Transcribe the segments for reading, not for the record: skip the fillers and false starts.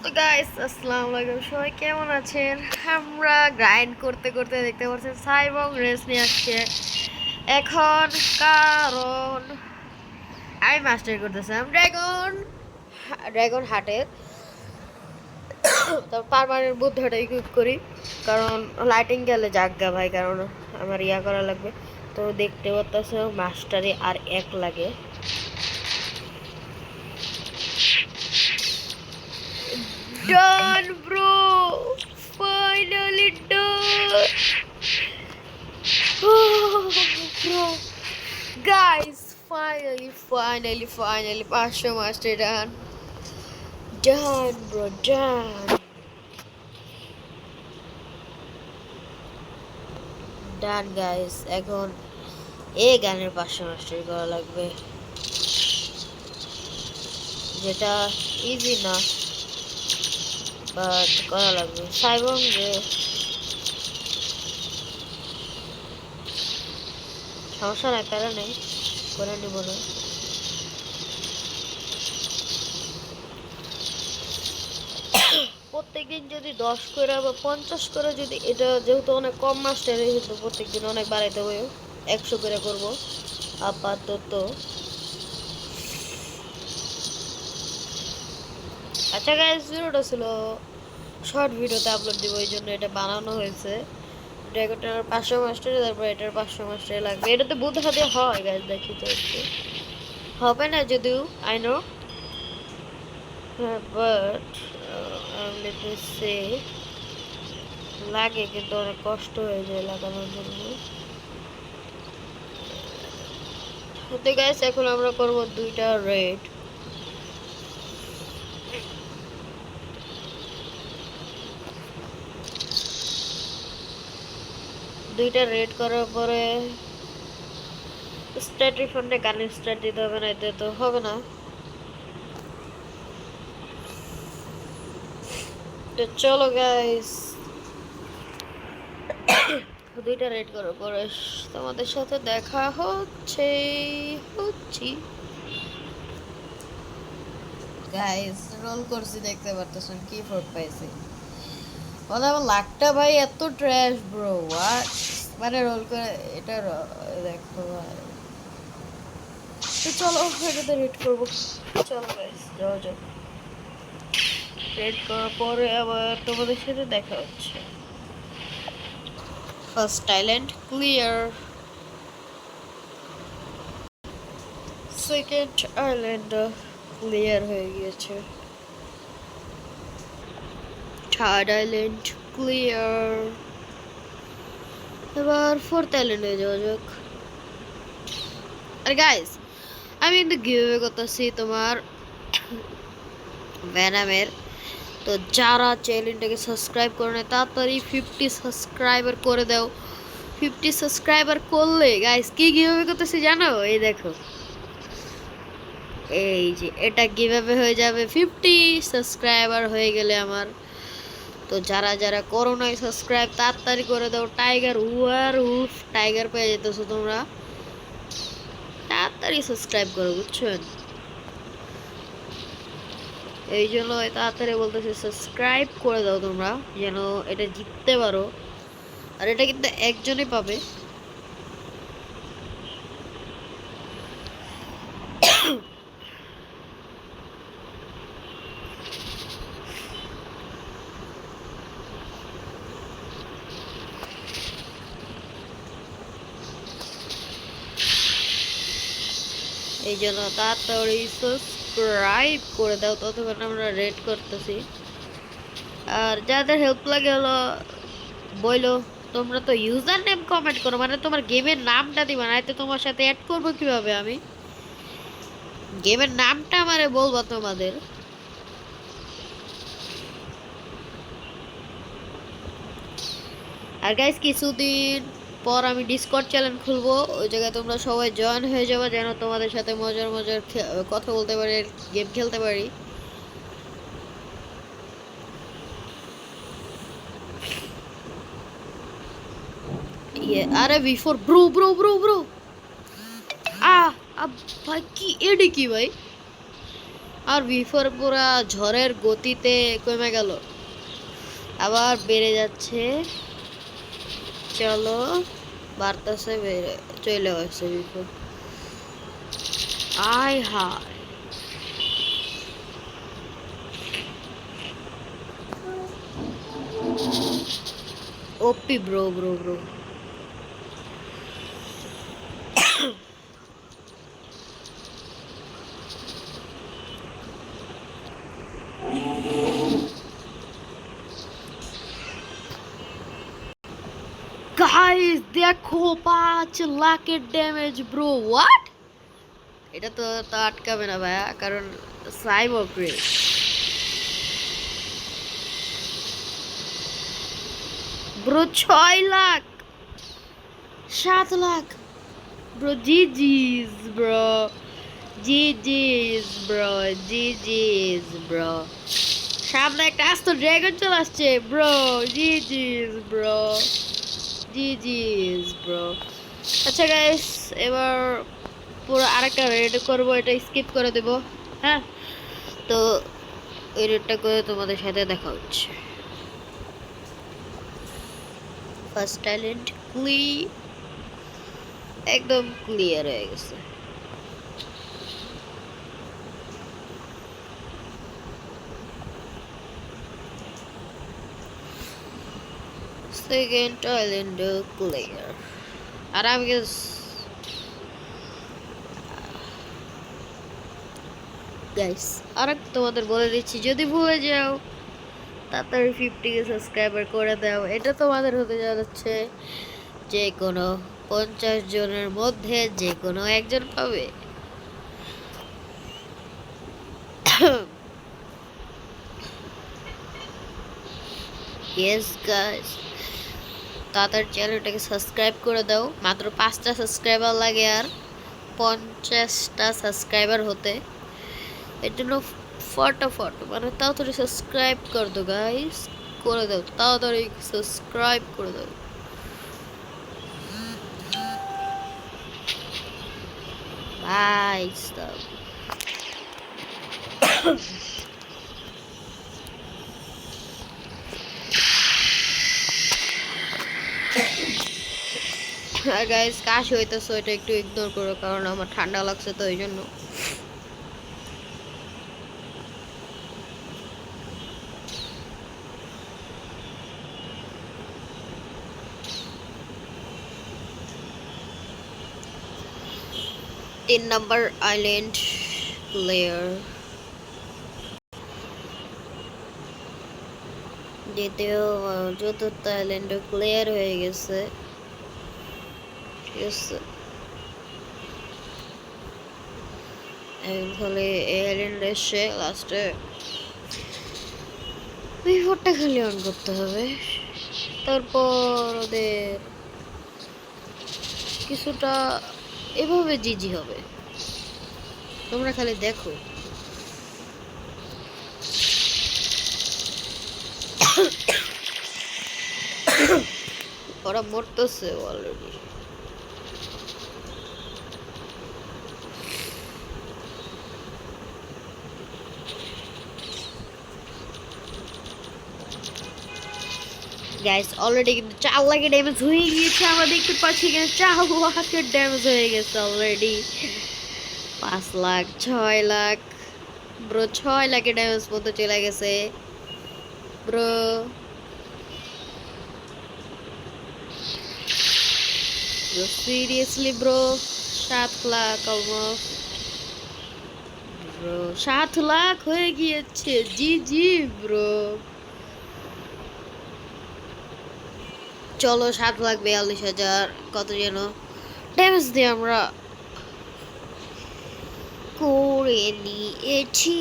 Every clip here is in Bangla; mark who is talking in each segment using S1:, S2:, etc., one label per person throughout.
S1: তো গাইস আসসালামু আলাইকুম, সবাই কেমন আছেন? আমরা গ্রাইন্ড করতে করতে দেখতে পাচ্ছেন সাইবং রেস নিয়ে আসছে এখন। কারণ আমি মাস্টার করতেছিলাম ড্রাগন ড্রাগন হাটের। তো পারমানেন্ট বুদ্ধাটা ইকুইপ করি, কারণ লাইটিং গেলে জাগা ভাই, কারণ আমার ইয়া করা লাগবে। তো দেখতে পাচ্ছ মাস্টারে আর এক লাগে। Done, bro! Finally done! Oh, bro! Guys, finally, 500 master done. Done, bro, done. Done, guys. এখন এই গানের 500 মাস্টার করা লাগবে, যেটা ইজি না, বাট করা লাগবে। সাইবং যে সমস্যা নাই, প্যারা নেই, করে নিব না। প্রত্যেকদিন যদি 10 করে বা 50 করে, যদি এটা যেহেতু অনেক কম মাস্টারে, কিন্তু প্রত্যেকদিন অনেক বাড়াইতে হবে, 100 করে করব আপাতত। আচ্ছা গাইস, ভিডিওটা ছিল শর্ট, ভিডিওতে আপলোড দিব, এই জন্য এটা বানানো হয়েছে। ড্রাগনটার 500 মাস্টারে, তারপর এটার 500 মাস্টারে লাগবে। এটাতে বুধ হাতে হয় গাইস, দেখি তো একটু হবে না যদিও, I know, but let me say লাগে, কিন্তু অনেক কষ্ট হয়ে যায় লাগানোর জন্য। তো গাইস, এখন আমরা করব দুইটা রেড। দুইটা রেড করার পরে স্ট্যাটি ফোনে গান স্টার্ট দিতে হবে, না এতে তো হবে না। তো চলো গাইস, দুইটা রেড করার পরে তোমাদের সাথে দেখা হচ্ছে। গাইস, রোল করছি, দেখতে পারতেছেন কি ফোর্ট পাইছি। বলে আমার লাকটা ভাই এত ট্র্যাশ ব্রো, হোয়াট, মানে রোল করে এটা দেখো ভাই। তো চলো এটাতে রেড করবো। চলো গাইস, যাওয়া যাক। রেড করার পরে আবার তোমাদের সাথে দেখা হচ্ছে। First island clear, second island clear হয়ে গিয়েছে, থার্ড আইল্যান্ড ক্লিয়ার। এবার ফোর্থ আইল্যান্ডে যাওয়া যাক। আর গাইস, আমি কিন্তু গিভঅ্যাওয়ে করতেছি তোমার ভ্যানামের। তো যারা চ্যানেলটাকে সাবস্ক্রাইব করে নেয়, তাড়াতাড়ি 50 সাবস্ক্রাইবার করে দাও। 50 সাবস্ক্রাইবার করলে গাইস কি গিভঅ্যাওয়ে করতেছি জানো? এই দেখো, এই যে এটা গিভঅ্যাওয়ে হয়ে যাবে 50 সাবস্ক্রাইবার হয়ে গেলে আমার। তো যারা যারা করো নাই সাবস্ক্রাইব, তাড়াতাড়ি করে দাও। টাইগার উয়ার উফ, টাইগার পেয়ে যেতেছো তোমরা, তাড়াতাড়ি সাবস্ক্রাইব করো, বুঝছেন? এই জন্য তাড়াতাড়ি বলতেছি, সাবস্ক্রাইব করে দাও তোমরা, যেন এটা জিততে পারো। আর এটা কিন্তু একজনই পাবে। এই জন্য তাড়াতাড়ি সাবস্ক্রাইব করে দাও, ততক্ষণ আমরা রেড করতেছি। আর যাদের হেল্প লাগে হলো বইলো, তোমরা তো ইউজার নেম কমেন্ট করো, মানে তোমার গেমের নামটা দিবা, না তো তোমার সাথে অ্যাড করবো কিভাবে আমি? গেমের নামটা আমারে বলবো তোমাদের। আর গাইস, কিছুদিন পর আমি ডিসকর্ড চ্যানেল খুলবো, ওই জায়গায় তোমরা সবাই জয়েন হয়ে যাবে, যেন তোমাদের সাথে মজার মজার কথা বলতে পারি, গেম খেলতে পারি। আরে before bro bro bro bro, ah ভাই কি এডি কি ভাই, আর V4 পুরা ঝড়ের গতিতে কমে গেল, আবার বেড়ে যাচ্ছে। চলো বাড়তেছে, বেড়ে চলে আসছে V4। আয় হায়, ওপি ব্রো ব্রো ব্রো। গাইস দেখো 5 লাখের ড্যামেজ ব্রো, হোয়াট? এটা তো তো আটকাবে না ভাইয়া, কারণ cyber grade. Bro 6 lakh, 7 lakh bro, জিজিস ব্রো, জিজিস ব্রো, জিজিস ব্রো। সামনে একটা আস্ত ড্রাগন চলে আসছে ব্রো, জিজিস ব্রো, জিজিস ব্রো। আচ্ছা গাইস, এবার পুরো আরেকটা রেড করবো, এটা স্কিপ করে দেব। হ্যাঁ, তো এই রেডটা করে তোমাদের সাথে দেখা হচ্ছে। ফার্স্ট ট্যালেন্ট একদম ক্লিয়ার হয়ে গেছে। Second talent clear. আর আমি গাইস আর তোমাদের বলে দিচ্ছি, যদি ভুলে যাও তাড়াতাড়ি 50K সাবস্ক্রাইবার করে দাও। এটা তোমাদের হতে যাচ্ছে যে কোনো 50 জনের মধ্যে যে কোনো একজন পাবে। ইয়েস গাইস, তাড়াতাড়ি চ্যানেলটাকে সাবস্ক্রাইব করে দাও। মাত্র 5টা সাবস্ক্রাইবার লাগে আর 50টা সাবস্ক্রাইবার হতে। এর জন্য ফটাফট মানে তাড়াতাড়ি সাবস্ক্রাইব করে দাও গাইস, করে দাও তাড়াতাড়ি সাবস্ক্রাইব করে দাও। Bye stop. আর গাইস কাশি হইতেছে, ওইটা একটু ইগনোর করো, কারণ আমার ঠান্ডা লাগছে তো এই জন্য। তিন নাম্বার আইল্যান্ড ক্লিয়ার। দ্বিতীয় চতুর্থ আইল্যান্ড ক্লিয়ার হয়ে গেছে। ঠিক আছে, এখন খালি এই আইল্যান্ড এসে লাস্টে V4টা খালি অন করতে হবে। তারপর ওদের কিছুটা এভাবে জিজি হবে, তোমরা খালি দেখো। ওরা মরতেছে অলরেডি। গাইস অলরেডি কিন্তু 4 লাখের ড্যামেজ হয়ে গিয়েছে, আমরা দেখতে পাচ্ছি এখানে 4 লাখের ড্যামেজ হয়ে গেছে অলরেডি। 5 লাখ, 6 লাখ ব্রো, 6 লাখের ড্যামেজ পর্যন্ত চলে গেছে bro. Seriously bro, 7 lakh almost bro, 7 lakh হয়ে গিয়েছে। জি জি ব্রো, চলো 7,42,000 কত যেন ড্যামেজ দিয়ে আমরা করে নিয়েছি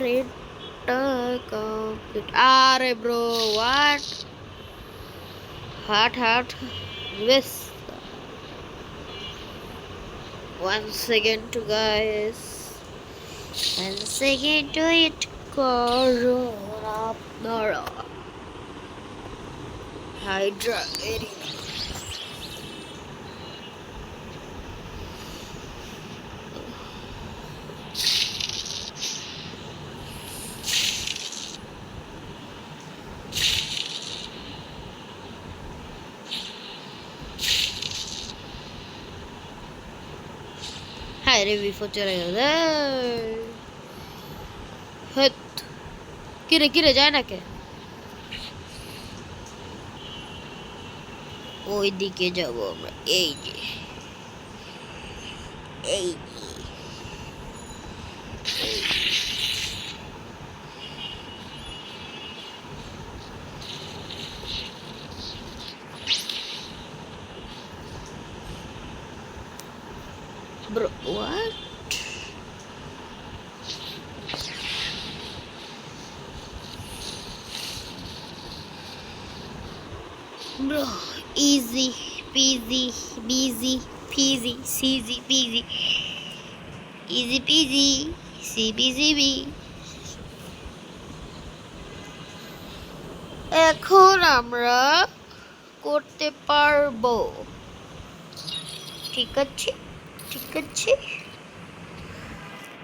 S1: রেডটা কমপ্লিট। আরে ব্রো হোয়াট, হাট হাট বেশ। 1 second to guys, 1 second to it করো আপনারা। হাইড্রা এরিয়া রে বিপদ চলে গেল। হেৎ, কিরে কিরে যায় না কে? ওই দিকে যাবো আমরা। এই যে এই bro, what? Bro, easy peasy, busy peasy, easy peasy, easy peasy, CBCB। এখন আমরা করতে পারবো। ঠিক আছে ঠিক আছে।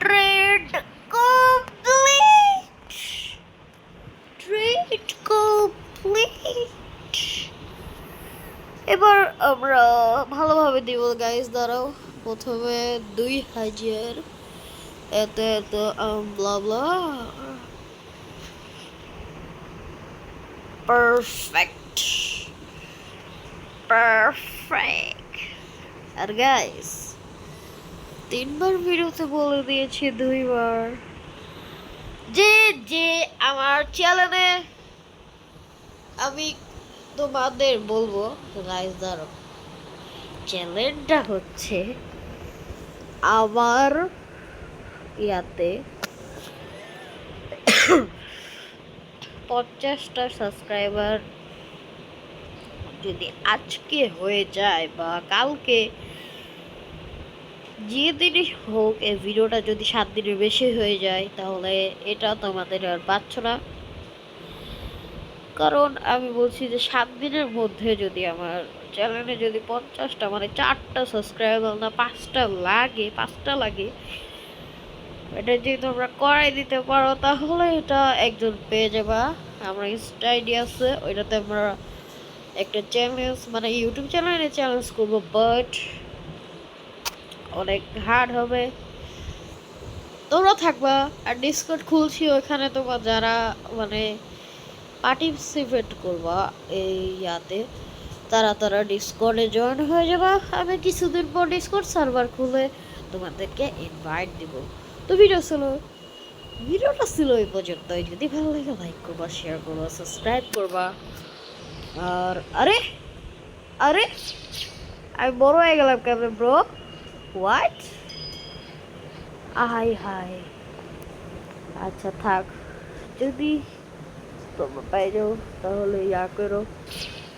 S1: Trade complete, trade complete. এবার আমরা ভালোভাবে দিব গাইস, দাঁড়াও। প্রথমে 2000 এত এত ব্লা ব্লা। Perfect perfect. আর গাইস 3বার ভিডিওতে বলে দিয়েছি, 2বার যে যে আমার চ্যানেলে, আমি তোমাদের বলবো গাইস, দাঁড়াও। চ্যানেলটা হচ্ছে আমার ইয়াতে 50টা সাবস্ক্রাইবার যদি আজকে হয়ে যায় বা কালকে, যে দিনই হোক, এই ভিডিওটা যদি 7 দিনের বেশি হয়ে যায়, তাহলে এটা তোমাদের আর পাচ্ছ না। কারণ আমি বলছি যে 7 দিনের মধ্যে যদি আমার চ্যানেলে যদি 50টা মানে 4টা সাবস্ক্রাইবার না 5টা লাগে, এটা যদি তোমরা করাই দিতে পারো, তাহলে এটা একজন পেয়ে যাবা। আমরা ইনস্টা আইডি আছে, ওইটাতে আমরা একটা চ্যালেঞ্জ মানে ইউটিউব চ্যানেলে চ্যালেঞ্জ করবো, বাট অনেক হার্ড হবে। তোমরা থাকবা। আর ডিসকর্ড খুলছি, ওইখানে তোমার যারা মানে পার্টিসিপেট করবা এই ইয়াতে, তারা ডিসকর্ডে জয়েন হয়ে যাবা। আমি কিছুদিন পর ডিসকর্ড সার্ভার খুলে তোমাদেরকে ইনভাইট দিব। তো ভিডিওটা ছিল এই পর্যন্তই। যদি ভালো লাগে লাইক করবা, শেয়ার করবা, সাবস্ক্রাইব করবা। আর আরে আরে আমি বড় হয়ে গেলাম কেমন ব্রো? হোয়াট? High high. আচ্ছা থাক, যদি তোমরা পাই যাও তাহলে ইয়া করো।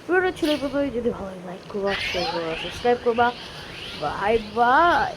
S1: পুরোটা ছিল, যদি ভালো লাইক করবা, শেয়ার করবা, সাবস্ক্রাইব করবা। Bye bye.